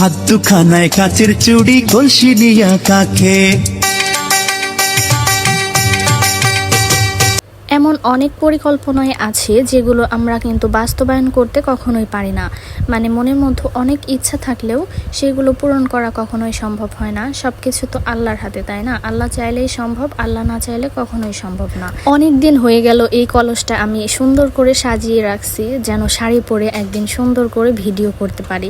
হাত দুখানায় কাচের চুড়ি, কলসি নিয়া কাকে। এমন অনেক পরিকল্পনাই আছে যেগুলো আমরা কিন্তু বাস্তবায়ন করতে কখনোই পারি না। মানে মনের মধ্যে অনেক ইচ্ছা থাকলেও সেগুলো পূরণ করা কখনোই সম্ভব হয় না। সব কিছু তো আল্লাহর হাতে, তাই না? আল্লাহ চাইলেই সম্ভব, আল্লাহ না চাইলে কখনোই সম্ভব না। অনেক দিন হয়ে গেল এই কলসটা আমি সুন্দর করে সাজিয়ে রাখছি, যেন শাড়ি পরে একদিন সুন্দর করে ভিডিও করতে পারি।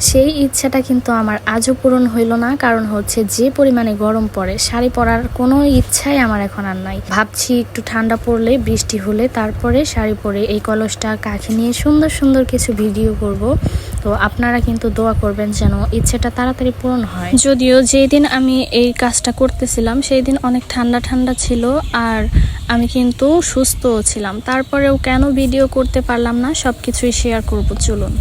সেই ইচ্ছাটা কিন্তু আমার আজও পূরণ হইল না, কারণ হচ্ছে যে পরিমাণে গরম পড়ে, শাড়ি পরার কোনো ইচ্ছাই আমার এখন আর নাই। ভাবছি একটু ঠান্ডা পড়লে, বৃষ্টি হলে তারপরে শাড়ি পরে এই কলসটা কাঁখে নিয়ে সুন্দর সুন্দর কিছু ভিডিও করব। তো আপনারা কিন্তু দোয়া করবেন যেন ইচ্ছেটা তাড়াতাড়ি পূরণ হয়। যদিও যেই দিন আমি এই কাজটা করতেছিলাম সেই দিন অনেক ঠান্ডা ঠান্ডা ছিল, আর আমি কিন্তু সুস্থও ছিলাম। তারপরেও কেন ভিডিও করতে পারলাম না, সব কিছুই শেয়ার করব, চলুন।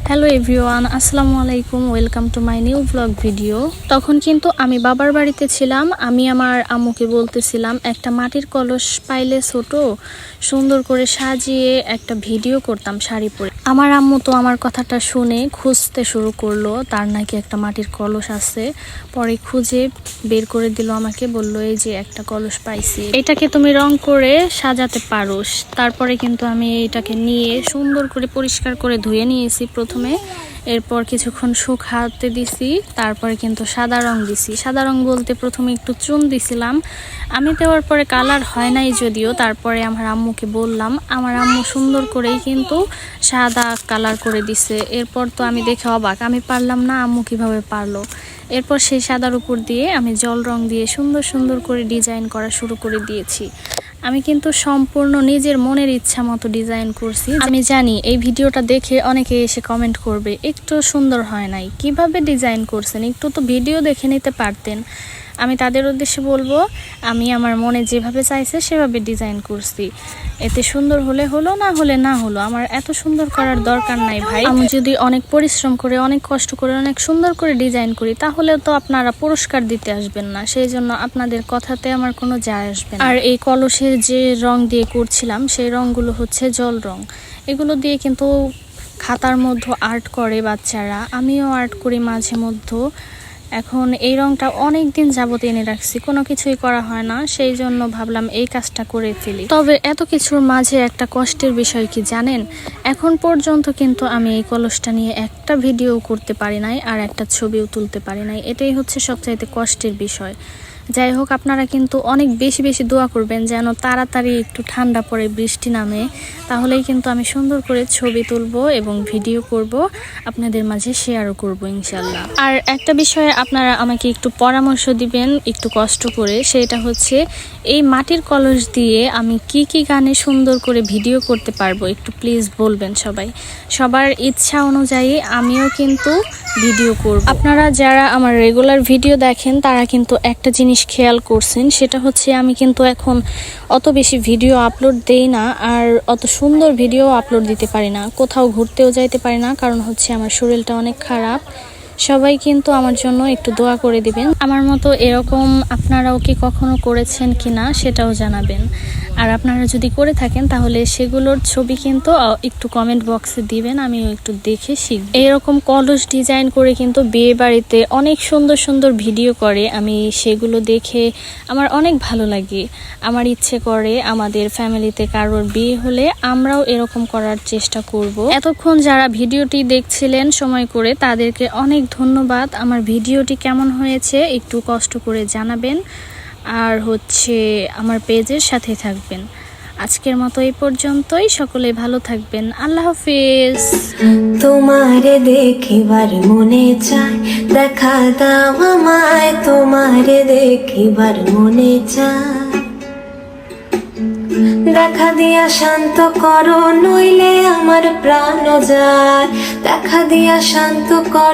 হ্যালো এভরিওয়ান, আসসালামু আলাইকুম, welcome to my new blog video. তখন কিন্তু আমি বাবার বাড়িতে ছিলাম। আমি আমার আম্মুকে বলতেছিলাম একটা মাটির কলস পাইলে ছোট, সুন্দর করে সাজিয়ে একটা ভিডিও করতাম শাড়ি পরে। আমার আম্মু তো আমার কথাটা শুনে খুঁজতে শুরু করলো, তার নাকি একটা মাটির কলস আছে। পরে খুঁজে বের করে দিল আমাকে, বলল এই যে একটা কলস পাইছি, এটাকে তুমি রং করে সাজাতে পারো। তারপরে কিন্তু আমি এটাকে নিয়ে সুন্দর করে পরিষ্কার করে ধুয়ে নিয়েছি প্রথমে। এরপর কিছুক্ষণ শুকাতে দিছি, তারপরে কিন্তু সাদা রং দিছি। সাদা রং বলতে প্রথমে একটু চুন দিছিলাম। আমি দেওয়ার পরে কালার হয় নাই যদিও, তারপরে আমার আম্মুকে বললাম, আমার আম্মু সুন্দর করেই কিন্তু সাদা কালার করে দিছে। এরপর তো আমি দেখে অবাক, আমি পারলাম না, আম্মু কিভাবে পারলো। এরপর সেই সাদার উপর দিয়ে আমি জল রং দিয়ে সুন্দর সুন্দর করে ডিজাইন করা শুরু করে দিয়েছি। আমি কিন্তু সম্পূর্ণ নিজের মনের ইচ্ছা মতো ডিজাইন করছি। আমি জানি এই ভিডিওটা দেখে অনেকে এসে কমেন্ট করবে, একটু সুন্দর হয় নাই, কিভাবে ডিজাইন করছেন, একটু তো ভিডিও দেখে নিতে পারতেন। আমি তাদের উদ্দেশ্যে বলবো, আমি আমার মনে যেভাবে চাইছে সেভাবে ডিজাইন করছি। এতে সুন্দর হলে হলো, না হলে না হলো, আমার এত সুন্দর করার দরকার নাই ভাই। আমি যদি অনেক পরিশ্রম করে, অনেক কষ্ট করে, অনেক সুন্দর করে ডিজাইন করি, তাহলে তো আপনারা পুরস্কার দিতে আসবেন না। সেই জন্য আপনাদের কথাতে আমার কোনো যায় আসবে না। আর এই কলসের যে রং দিয়ে করছিলাম, সেই রংগুলো হচ্ছে জল রং। এগুলো দিয়ে কিন্তু খাতার মধ্যে আর্ট করে বাচ্চারা, আমিও আর্ট করি মাঝে মধ্যে। এখন এই রংটা অনেক দিন যাবত এনে রাখছি, কোনো কিছুই করা হয় না, সেই জন্য ভাবলাম এই কাজটা করে ফেলি। তবে এত কিছুর মাঝে একটা কষ্টের বিষয় কি জানেন? এখন পর্যন্ত কিন্তু আমি এই কলসটা নিয়ে একটা ভিডিও করতে পারি নাই, আর একটা ছবিও তুলতে পারি নাই। এটাই হচ্ছে সবচাইতে কষ্টের বিষয়। যাই হোক, আপনারা কিন্তু অনেক বেশি বেশি দোয়া করবেন যেন তাড়াতাড়ি একটু ঠান্ডা পড়ে, বৃষ্টি নামে, তাহলেই কিন্তু আমি সুন্দর করে ছবি তুলবো এবং ভিডিও করব, আপনাদের মাঝে শেয়ারও করব ইনশাল্লাহ। আর একটা বিষয়ে আপনারা আমাকে একটু পরামর্শ দিবেন, একটু কষ্ট করে, সেটা হচ্ছে এই মাটির কলস দিয়ে আমি কি কি গানে সুন্দর করে ভিডিও করতে পারবো, একটু প্লিজ বলবেন সবাই। সবার ইচ্ছা অনুযায়ী আমিও কিন্তু ভিডিও করব। আপনারা যারা আমার রেগুলার ভিডিও দেখেন তারা কিন্তু একটা জিনিস খেয়াল করছেন, সেটা হচ্ছে আমি কিন্তু এখন অত বেশি ভিডিও আপলোড দেই না, আর অত সুন্দর ভিডিও আপলোড দিতে পারি না, কোথাও ঘুরতেও যাইতে পারি না, কারণ হচ্ছে আমার শরীরটা অনেক খারাপ। সবাই কিন্তু আমার জন্য একটু দোয়া করে দিবেন। আমার মতো এরকম আপনারাও কি কখনো করেছেন কিনা সেটাও জানাবেন। আর আপনারা যদি করে থাকেন তাহলে সেগুলোর ছবি কিন্তু একটু কমেন্ট বক্সে দিবেন, আমিও একটু দেখে শিখব। এইরকম কলস ডিজাইন করে কিন্তু বিয়ে বাড়িতে অনেক সুন্দর সুন্দর ভিডিও করে, আমি সেগুলো দেখে আমার অনেক ভালো লাগে। আমার ইচ্ছে করে আমাদের ফ্যামিলিতে কারোর বিয়ে হলে আমরাও এরকম করার চেষ্টা করব। এতক্ষণ যারা ভিডিওটি দেখছিলেন সময় করে, তাদেরকে অনেক ধন্যবাদ। আমার ভিডিওটি কেমন হয়েছে একটু কষ্ট করে জানাবেন, আর হচ্ছে আমার পেজের সাথে থাকবেন। আজকের মতো এই পর্যন্তই, সকলে ভালো থাকবেন, আল্লাহ হাফেজ। তোমারে দেখিবার মনে চায়, দেখা দাও আমায়, তোমারে দেখিবার মনে চায়। দেখা দিয়া শান্ত করো, নইলে আমার প্রাণ যায়, দেখা দিয়া শান্ত করো।